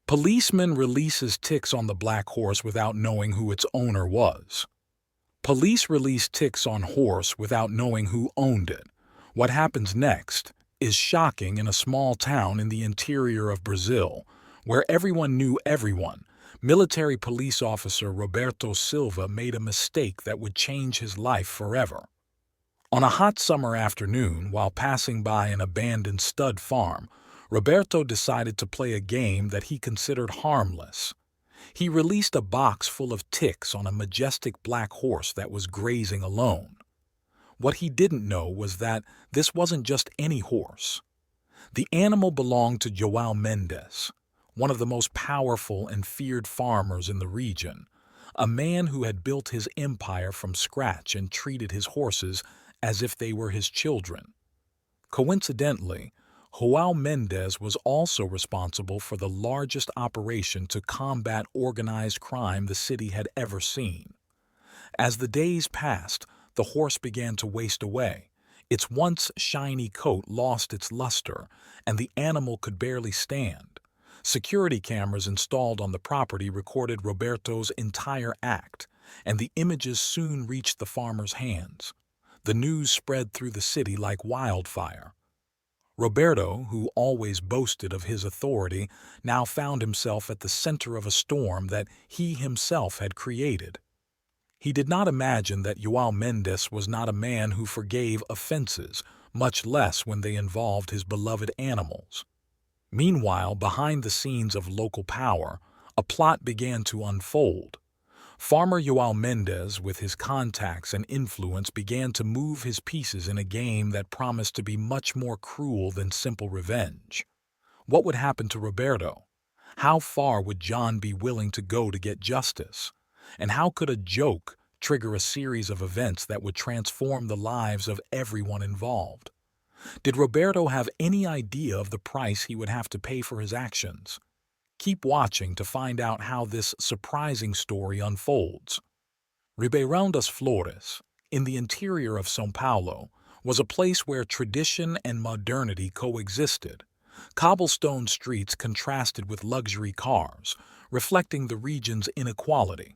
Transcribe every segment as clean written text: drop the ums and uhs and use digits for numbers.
Policeman releases ticks on the black horse without knowing who its owner was. Police release ticks on horse without knowing who owned it. What happens next is shocking in a small town in the interior of Brazil, where everyone knew everyone. Military police officer Roberto Silva made a mistake that would change his life forever. On a hot summer afternoon, while passing by an abandoned stud farm, Roberto decided to play a game that he considered harmless. He released a box full of ticks on a majestic black horse that was grazing alone. What he didn't know was that this wasn't just any horse. The animal belonged to João Mendes, one of the most powerful and feared farmers in the region, a man who had built his empire from scratch and treated his horses as if they were his children. Coincidentally, João Mendes was also responsible for the largest operation to combat organized crime the city had ever seen. As the days passed, the horse began to waste away. Its once shiny coat lost its luster, and the animal could barely stand. Security cameras installed on the property recorded Roberto's entire act, and the images soon reached the farmer's hands. The news spread through the city like wildfire. Roberto, who always boasted of his authority, now found himself at the center of a storm that he himself had created. He did not imagine that João Mendes was not a man who forgave offenses, much less when they involved his beloved animals. Meanwhile, behind the scenes of local power, a plot began to unfold. Farmer João Mendes, with his contacts and influence, began to move his pieces in a game that promised to be much more cruel than simple revenge. What would happen to Roberto? How far would John be willing to go to get justice? And how could a joke trigger a series of events that would transform the lives of everyone involved? Did Roberto have any idea of the price he would have to pay for his actions? Keep watching to find out how this surprising story unfolds. Ribeirão das Flores, in the interior of São Paulo, was a place where tradition and modernity coexisted. Cobblestone streets contrasted with luxury cars, reflecting the region's inequality.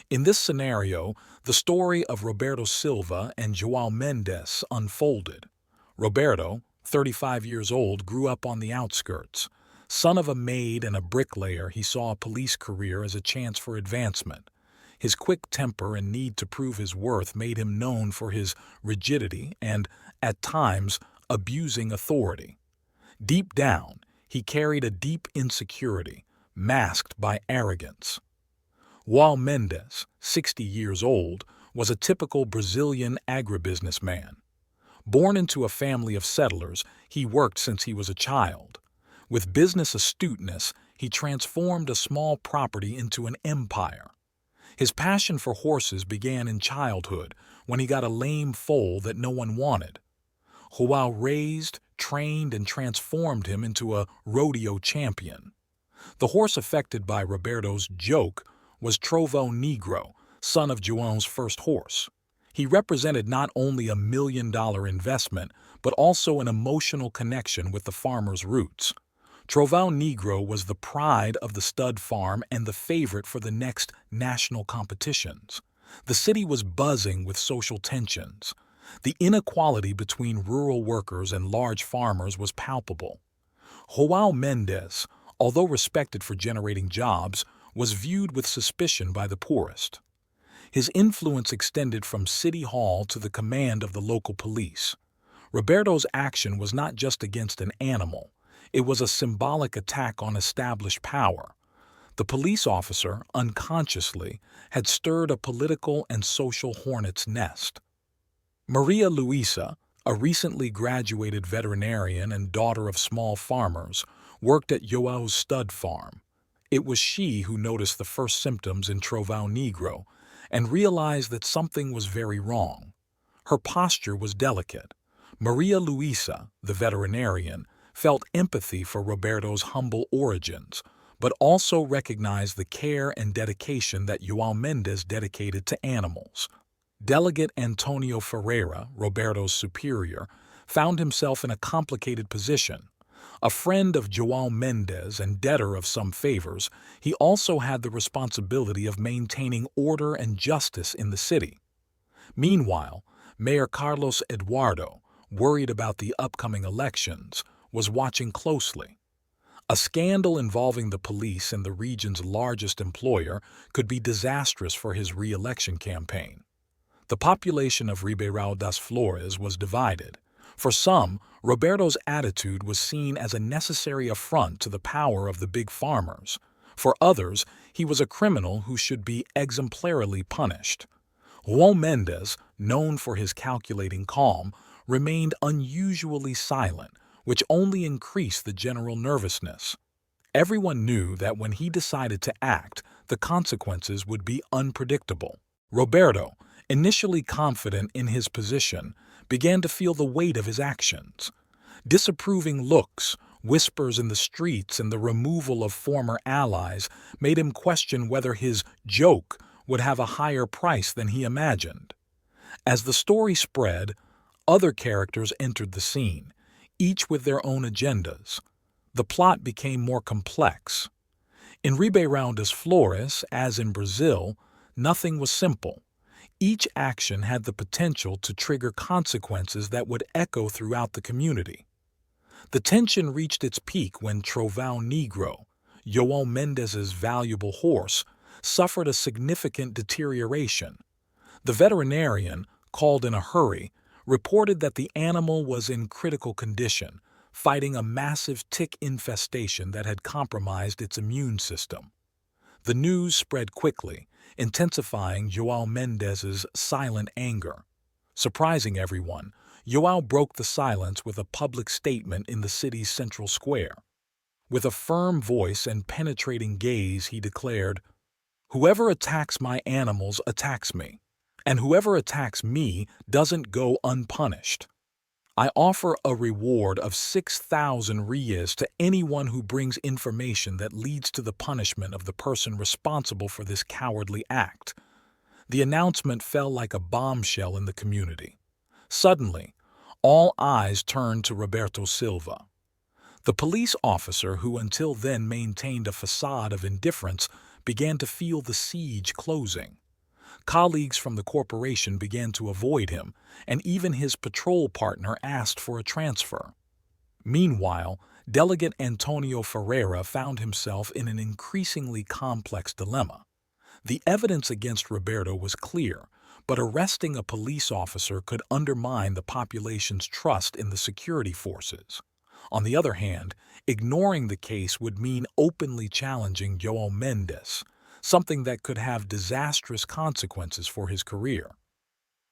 In this scenario, the story of Roberto Silva and João Mendes unfolded. Roberto, 35 years old, grew up on the outskirts. Son of a maid and a bricklayer, he saw a police career as a chance for advancement. His quick temper and need to prove his worth made him known for his rigidity and, at times, abusing authority. Deep down, he carried a deep insecurity, masked by arrogance. João Mendes, 60 years old, was a typical Brazilian agribusinessman. Born into a family of settlers, he worked since he was a child. With business astuteness, he transformed a small property into an empire. His passion for horses began in childhood when he got a lame foal that no one wanted. João raised, trained, and transformed him into a rodeo champion. The horse affected by Roberto's joke was Trovão Negro, son of João's first horse. He represented not only a $1 million investment, but also an emotional connection with the farmer's roots. Trovão Negro was the pride of the stud farm and the favorite for the next national competitions. The city was buzzing with social tensions. The inequality between rural workers and large farmers was palpable. João Mendes, although respected for generating jobs, was viewed with suspicion by the poorest. His influence extended from City Hall to the command of the local police. Roberto's action was not just against an animal. It was a symbolic attack on established power. The police officer, unconsciously, had stirred a political and social hornet's nest. Maria Luisa, a recently graduated veterinarian and daughter of small farmers, worked at João's stud farm. It was she who noticed the first symptoms in Trovão Negro and realized that something was very wrong. Her posture was delicate. Maria Luisa, the veterinarian, felt empathy for Roberto's humble origins, but also recognized the care and dedication that João Mendes dedicated to animals. Delegate Antonio Ferreira, Roberto's superior, found himself in a complicated position. A friend of João Mendes and debtor of some favors, he also had the responsibility of maintaining order and justice in the city. Meanwhile, Mayor Carlos Eduardo, worried about the upcoming elections, was watching closely. A scandal involving the police and the region's largest employer could be disastrous for his re-election campaign. The population of Ribeirão das Flores was divided. For some, Roberto's attitude was seen as a necessary affront to the power of the big farmers. For others, he was a criminal who should be exemplarily punished. João Mendes, known for his calculating calm, remained unusually silent, which only increased the general nervousness. Everyone knew that when he decided to act, the consequences would be unpredictable. Roberto, initially confident in his position, began to feel the weight of his actions. Disapproving looks, whispers in the streets, and the removal of former allies made him question whether his joke would have a higher price than he imagined. As the story spread, other characters entered the scene, each with their own agendas. The plot became more complex. In Ribeirão das Flores, as in Brazil, nothing was simple. Each action had the potential to trigger consequences that would echo throughout the community. The tension reached its peak when Trovão Negro, João Mendes's valuable horse, suffered a significant deterioration. The veterinarian, called in a hurry, reported that the animal was in critical condition, fighting a massive tick infestation that had compromised its immune system. The news spread quickly, intensifying João Mendes's silent anger. Surprising everyone, João broke the silence with a public statement in the city's central square. With a firm voice and penetrating gaze, he declared, "Whoever attacks my animals attacks me, and whoever attacks me doesn't go unpunished. I offer a reward of 6,000 reais to anyone who brings information that leads to the punishment of the person responsible for this cowardly act." The announcement fell like a bombshell in the community. Suddenly, all eyes turned to Roberto Silva. The police officer, who until then maintained a facade of indifference, began to feel the siege closing. Colleagues from the corporation began to avoid him, and even his patrol partner asked for a transfer. Meanwhile, Delegate Antonio Ferreira found himself in an increasingly complex dilemma. The evidence against Roberto was clear, but arresting a police officer could undermine the population's trust in the security forces. On the other hand, ignoring the case would mean openly challenging João Mendes, something that could have disastrous consequences for his career.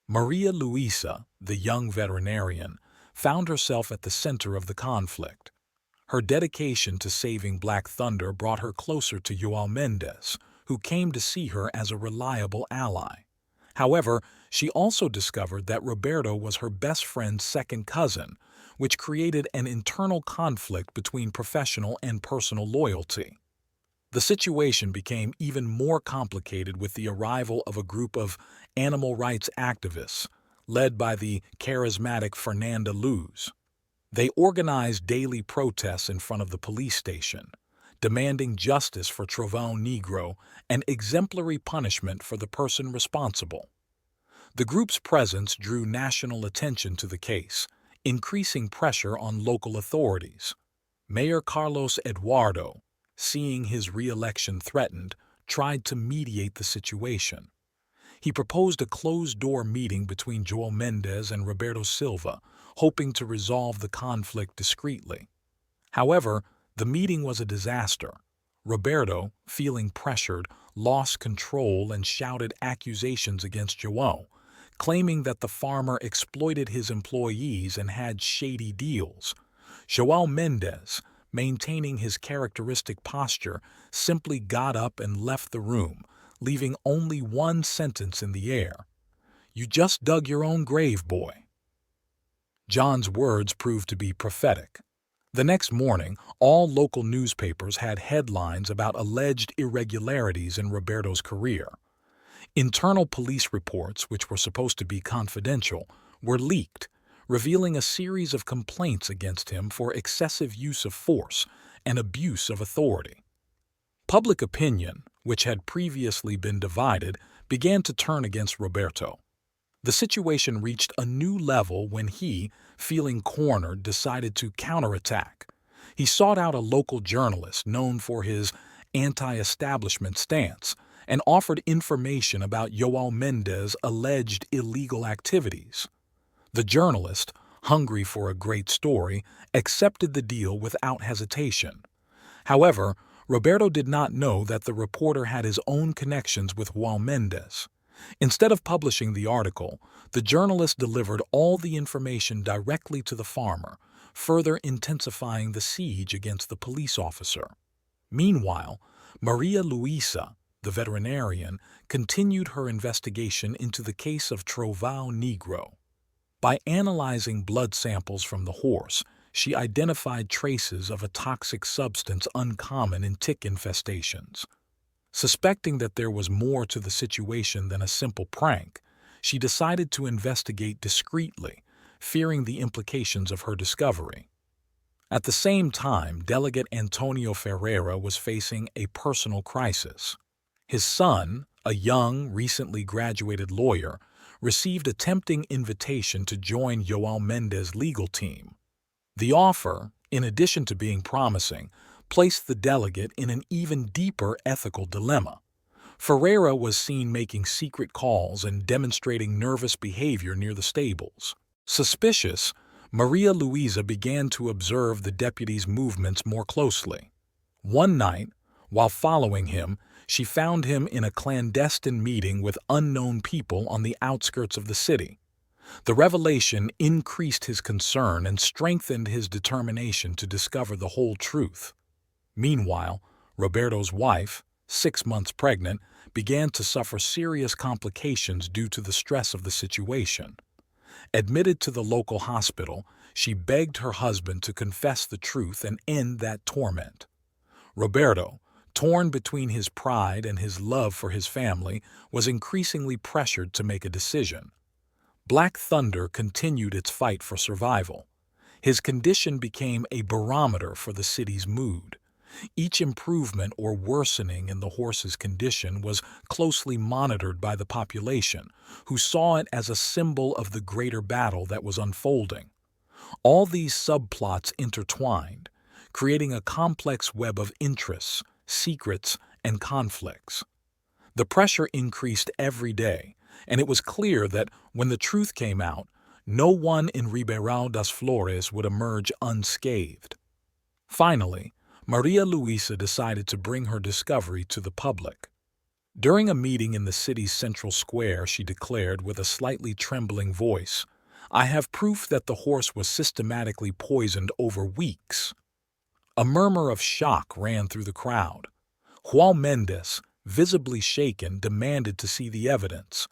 Maria Luisa, the young veterinarian, found herself at the center of the conflict. Her dedication to saving Black Thunder brought her closer to João Mendes, who came to see her as a reliable ally. However, she also discovered that Roberto was her best friend's second cousin, which created an internal conflict between professional and personal loyalty. The situation became even more complicated with the arrival of a group of animal rights activists, led by the charismatic Fernanda Luz. They organized daily protests in front of the police station, demanding justice for Trovão Negro and exemplary punishment for the person responsible. The group's presence drew national attention to the case, increasing pressure on local authorities. Mayor Carlos Eduardo, seeing his re-election threatened, tried to mediate the situation. He proposed a closed-door meeting between João Mendes and Roberto Silva, hoping to resolve the conflict discreetly. However, the meeting was a disaster. Roberto, feeling pressured, lost control and shouted accusations against João, claiming that the farmer exploited his employees and had shady deals. João Mendes, maintaining his characteristic posture, simply got up and left the room, leaving only one sentence in the air: "You just dug your own grave, boy." John's words proved to be prophetic. The next morning, all local newspapers had headlines about alleged irregularities in Roberto's career. Internal police reports, which were supposed to be confidential, were leaked, revealing a series of complaints against him for excessive use of force and abuse of authority. Public opinion, which had previously been divided, began to turn against Roberto. The situation reached a new level when he, feeling cornered, decided to counterattack. He sought out a local journalist known for his anti-establishment stance and offered information about João Mendes' alleged illegal activities. The journalist, hungry for a great story, accepted the deal without hesitation. However, Roberto did not know that the reporter had his own connections with João Mendes. Instead of publishing the article, the journalist delivered all the information directly to the farmer, further intensifying the siege against the police officer. Meanwhile, Maria Luisa, the veterinarian, continued her investigation into the case of Trovão Negro. By analyzing blood samples from the horse, she identified traces of a toxic substance uncommon in tick infestations. Suspecting that there was more to the situation than a simple prank, she decided to investigate discreetly, fearing the implications of her discovery. At the same time, Delegate Antonio Ferreira was facing a personal crisis. His son, a young, recently graduated lawyer, received a tempting invitation to join João Mendes' legal team. The offer, in addition to being promising, placed the delegate in an even deeper ethical dilemma. Ferreira was seen making secret calls and demonstrating nervous behavior near the stables. Suspicious, Maria Luisa began to observe the deputy's movements more closely. One night, while following him, she found him in a clandestine meeting with unknown people on the outskirts of the city. The revelation increased his concern and strengthened his determination to discover the whole truth. Meanwhile, Roberto's wife, 6 months pregnant, began to suffer serious complications due to the stress of the situation. Admitted to the local hospital, she begged her husband to confess the truth and end that torment. Roberto, torn between his pride and his love for his family, was increasingly pressured to make a decision. Black Thunder continued its fight for survival. His condition became a barometer for the city's mood. Each improvement or worsening in the horse's condition was closely monitored by the population, who saw it as a symbol of the greater battle that was unfolding. All these subplots intertwined, creating a complex web of interests, secrets, and conflicts. The pressure increased every day, and it was clear that when the truth came out, no one in Ribeirão das Flores would emerge unscathed. Finally, Maria Luisa decided to bring her discovery to the public. During a meeting in the city's central square, she declared with a slightly trembling voice, "I have proof that the horse was systematically poisoned over weeks." A murmur of shock ran through the crowd. João Mendes, visibly shaken, demanded to see the evidence.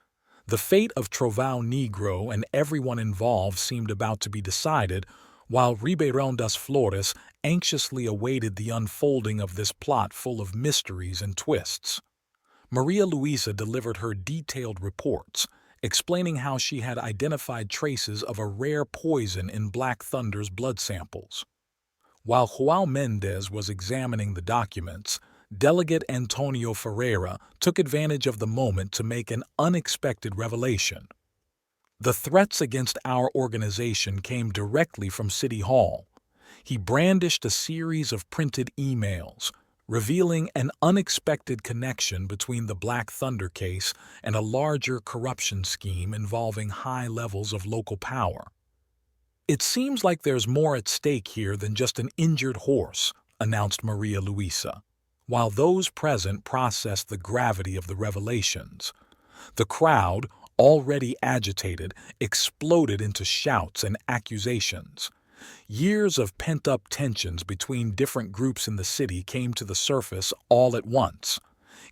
The fate of Trovão Negro and everyone involved seemed about to be decided, while Ribeirão das Flores anxiously awaited the unfolding of this plot full of mysteries and twists. Maria Luisa delivered her detailed reports, explaining how she had identified traces of a rare poison in Black Thunder's blood samples. While João Mendes was examining the documents, Delegate Antonio Ferreira took advantage of the moment to make an unexpected revelation. The threats against our organization came directly from City Hall. He brandished a series of printed emails, revealing an unexpected connection between the Black Thunder case and a larger corruption scheme involving high levels of local power. "It seems like there's more at stake here than just an injured horse," announced Maria Luisa, while those present processed the gravity of the revelations. The crowd, already agitated, exploded into shouts and accusations. Years of pent-up tensions between different groups in the city came to the surface all at once.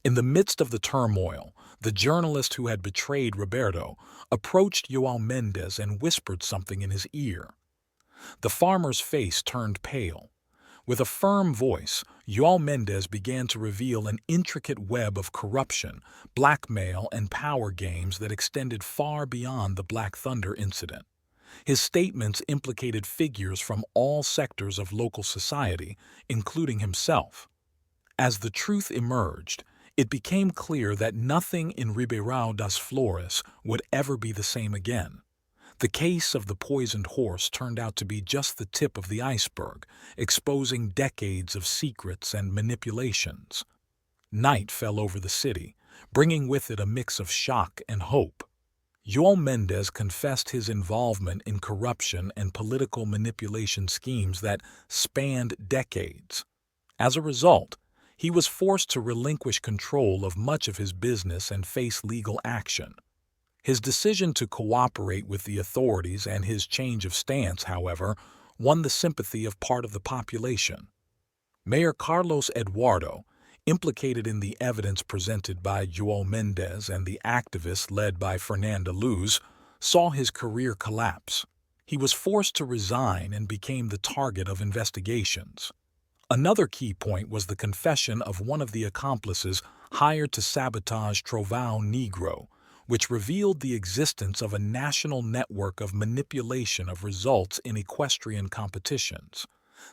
In the midst of the turmoil, the journalist who had betrayed Roberto approached João Mendes and whispered something in his ear. The farmer's face turned pale. With a firm voice, João Mendes began to reveal an intricate web of corruption, blackmail, and power games that extended far beyond the Black Thunder incident. His statements implicated figures from all sectors of local society, including himself. As the truth emerged, it became clear that nothing in Ribeirão das Flores would ever be the same again. The case of the poisoned horse turned out to be just the tip of the iceberg, exposing decades of secrets and manipulations. Night fell over the city, bringing with it a mix of shock and hope. João Mendes confessed his involvement in corruption and political manipulation schemes that spanned decades. As a result, he was forced to relinquish control of much of his business and face legal action. His decision to cooperate with the authorities and his change of stance, however, won the sympathy of part of the population. Mayor Carlos Eduardo, implicated in the evidence presented by João Mendes and the activists led by Fernanda Luz, saw his career collapse. He was forced to resign and became the target of investigations. Another key point was the confession of one of the accomplices hired to sabotage Trovão Negro, which revealed the existence of a national network of manipulation of results in equestrian competitions.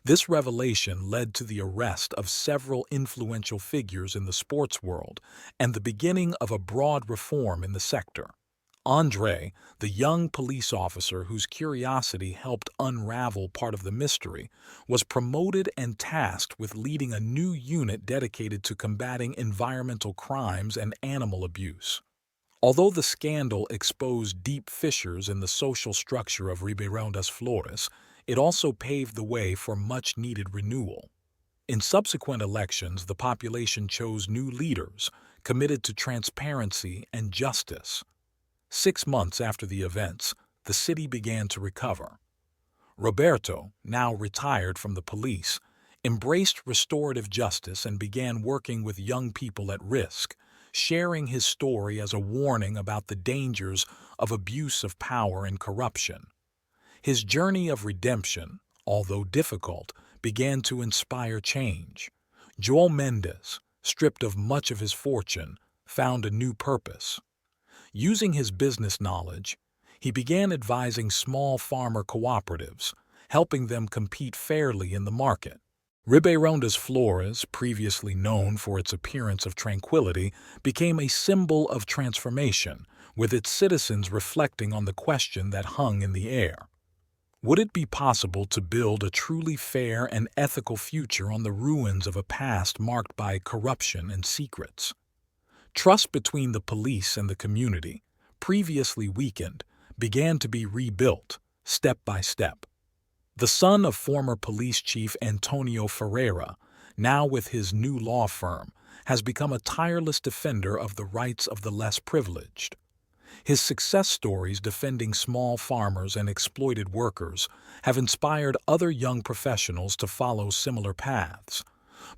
This revelation led to the arrest of several influential figures in the sports world and the beginning of a broad reform in the sector. André, the young police officer whose curiosity helped unravel part of the mystery, was promoted and tasked with leading a new unit dedicated to combating environmental crimes and animal abuse. Although the scandal exposed deep fissures in the social structure of Ribeirão das Flores, it also paved the way for much-needed renewal. In subsequent elections, the population chose new leaders, committed to transparency and justice. 6 months after the events, the city began to recover. Roberto, now retired from the police, embraced restorative justice and began working with young people at risk, sharing his story as a warning about the dangers of abuse of power and corruption. His journey of redemption, although difficult, began to inspire change. João Mendes, stripped of much of his fortune, found a new purpose. Using his business knowledge, he began advising small farmer cooperatives, helping them compete fairly in the market. Ribeirão das Flores, previously known for its appearance of tranquility, became a symbol of transformation, with its citizens reflecting on the question that hung in the air. Would it be possible to build a truly fair and ethical future on the ruins of a past marked by corruption and secrets? Trust between the police and the community, previously weakened, began to be rebuilt, step by step. The son of former police chief Antonio Ferreira, now with his new law firm, has become a tireless defender of the rights of the less privileged. His success stories defending small farmers and exploited workers have inspired other young professionals to follow similar paths.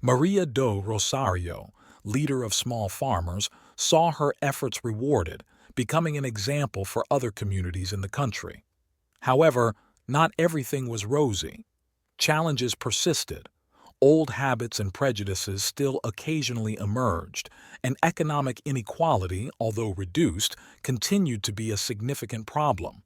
Maria do Rosario, leader of small farmers, saw her efforts rewarded, becoming an example for other communities in the country. However, not everything was rosy. Challenges persisted. Old habits and prejudices still occasionally emerged, and economic inequality, although reduced, continued to be a significant problem.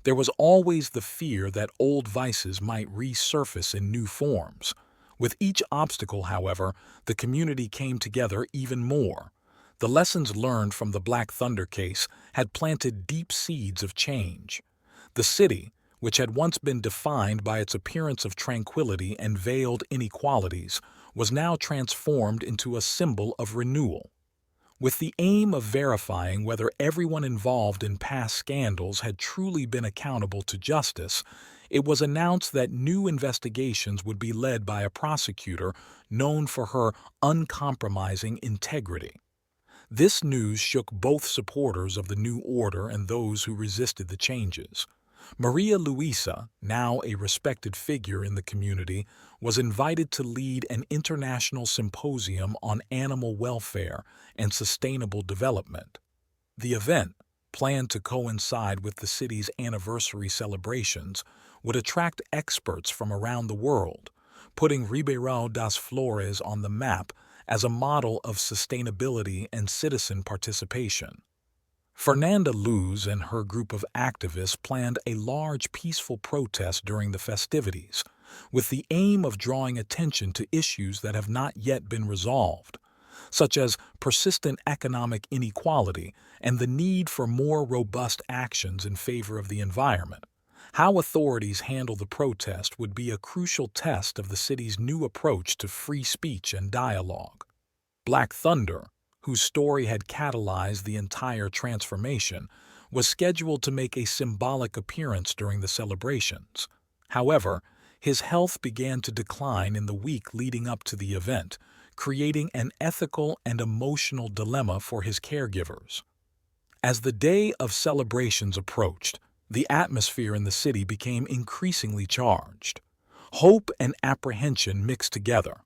There was always the fear that old vices might resurface in new forms. With each obstacle, however, the community came together even more. The lessons learned from the Black Thunder case had planted deep seeds of change. The city, which had once been defined by its appearance of tranquility and veiled inequalities, was now transformed into a symbol of renewal. With the aim of verifying whether everyone involved in past scandals had truly been accountable to justice, it was announced that new investigations would be led by a prosecutor known for her uncompromising integrity. This news shook both supporters of the new order and those who resisted the changes. Maria Luisa, now a respected figure in the community, was invited to lead an international symposium on animal welfare and sustainable development. The event, planned to coincide with the city's anniversary celebrations, would attract experts from around the world, putting Ribeirão das Flores on the map as a model of sustainability and citizen participation. Fernanda Luz and her group of activists planned a large peaceful protest during the festivities, with the aim of drawing attention to issues that have not yet been resolved, such as persistent economic inequality and the need for more robust actions in favor of the environment. How authorities handle the protest would be a crucial test of the city's new approach to free speech and dialogue. Black Thunder, whose story had catalyzed the entire transformation, was scheduled to make a symbolic appearance during the celebrations. However, his health began to decline in the week leading up to the event, creating an ethical and emotional dilemma for his caregivers. As the day of celebrations approached, the atmosphere in the city became increasingly charged. Hope and apprehension mixed together.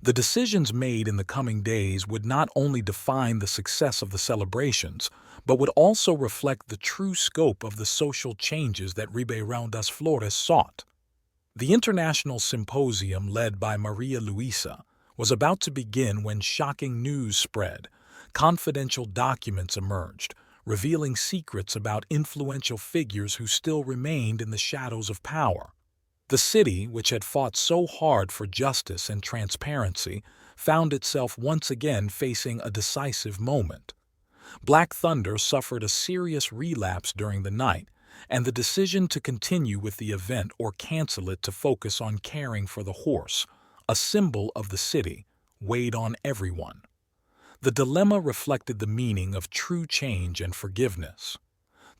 The decisions made in the coming days would not only define the success of the celebrations, but would also reflect the true scope of the social changes that Ribeirão das Flores sought. The international symposium led by Maria Luisa was about to begin when shocking news spread. Confidential documents emerged, revealing secrets about influential figures who still remained in the shadows of power. The city, which had fought so hard for justice and transparency, found itself once again facing a decisive moment. Black Thunder suffered a serious relapse during the night, and the decision to continue with the event or cancel it to focus on caring for the horse, a symbol of the city, weighed on everyone. The dilemma reflected the meaning of true change and forgiveness.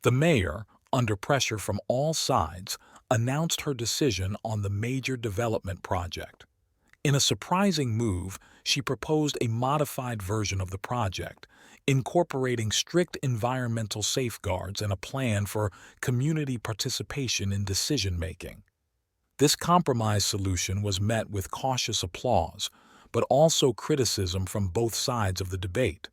The mayor, under pressure from all sides, announced her decision on the major development project. In a surprising move, she proposed a modified version of the project, incorporating strict environmental safeguards and a plan for community participation in decision-making. This compromise solution was met with cautious applause, but also criticism from both sides of the debate.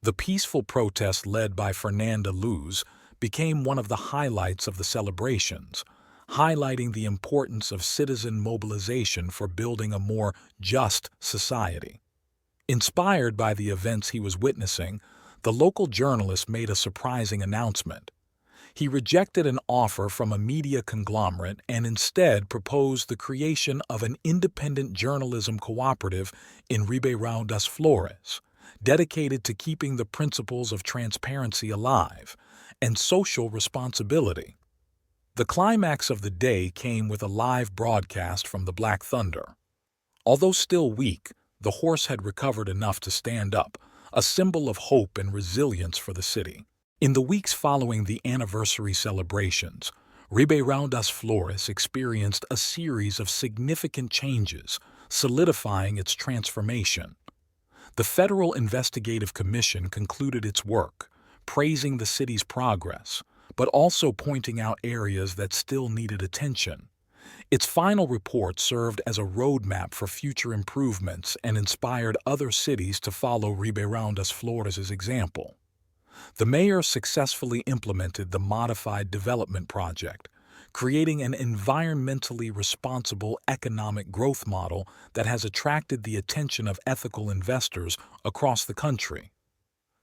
The peaceful protest led by Fernanda Luz became one of the highlights of the celebrations, highlighting the importance of citizen mobilization for building a more just society. Inspired by the events he was witnessing, the local journalist made a surprising announcement. He rejected an offer from a media conglomerate and instead proposed the creation of an independent journalism cooperative in Ribeirão das Flores, dedicated to keeping the principles of transparency alive and social responsibility. The climax of the day came with a live broadcast from the Black Thunder. Although still weak, the horse had recovered enough to stand up, a symbol of hope and resilience for the city. In the weeks following the anniversary celebrations, Ribeirão das Flores experienced a series of significant changes, solidifying its transformation. The Federal Investigative Commission concluded its work, praising the city's progress, but also pointing out areas that still needed attention. Its final report served as a roadmap for future improvements and inspired other cities to follow Ribeirão das Flores' example. The mayor successfully implemented the modified development project, creating an environmentally responsible economic growth model that has attracted the attention of ethical investors across the country.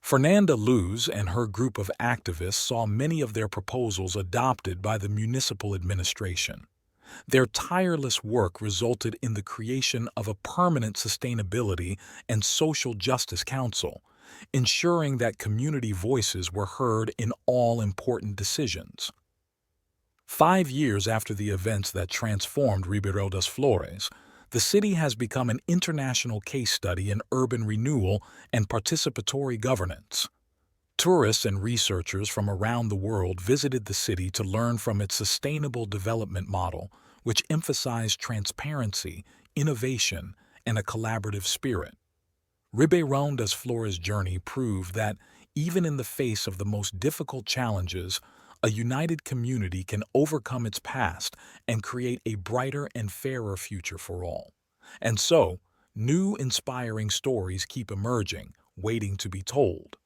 Fernanda Luz and her group of activists saw many of their proposals adopted by the municipal administration. Their tireless work resulted in the creation of a permanent sustainability and social justice council, ensuring that community voices were heard in all important decisions. 5 years after the events that transformed Ribeirão das Flores, the city has become an international case study in urban renewal and participatory governance. Tourists and researchers from around the world visited the city to learn from its sustainable development model, which emphasized transparency, innovation, and a collaborative spirit. Ribeirão das Flores' journey proved that, even in the face of the most difficult challenges, a united community can overcome its past and create a brighter and fairer future for all. And so, new inspiring stories keep emerging, waiting to be told.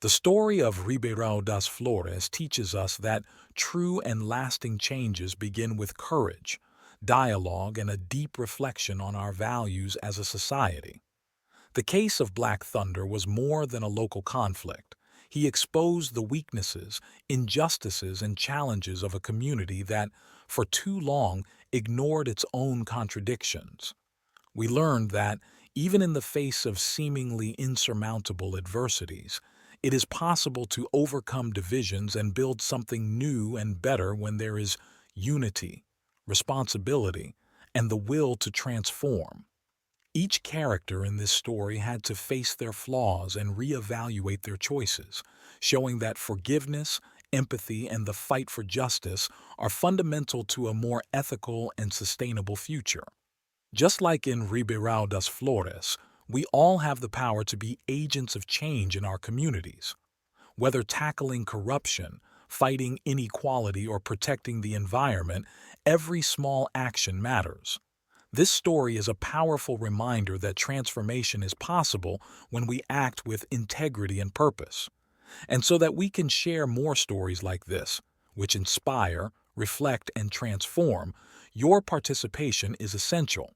The story of Ribeirão das Flores teaches us that true and lasting changes begin with courage, dialogue, and a deep reflection on our values as a society. The case of Black Thunder was more than a local conflict. He exposed the weaknesses, injustices, and challenges of a community that, for too long, ignored its own contradictions. We learned that, even in the face of seemingly insurmountable adversities, it is possible to overcome divisions and build something new and better when there is unity, responsibility, and the will to transform. Each character in this story had to face their flaws and reevaluate their choices, showing that forgiveness, empathy, and the fight for justice are fundamental to a more ethical and sustainable future. Just like in Ribeirão das Flores, we all have the power to be agents of change in our communities. Whether tackling corruption, fighting inequality, or protecting the environment, every small action matters. This story is a powerful reminder that transformation is possible when we act with integrity and purpose. And so that we can share more stories like this, which inspire, reflect, and transform, your participation is essential.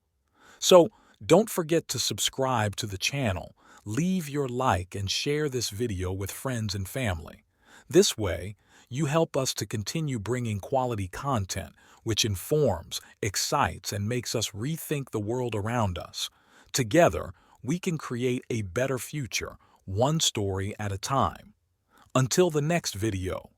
So, don't forget to subscribe to the channel, leave your like, and share this video with friends and family. This way, you help us to continue bringing quality content, which informs, excites, and makes us rethink the world around us. Together, we can create a better future, one story at a time. Until the next video.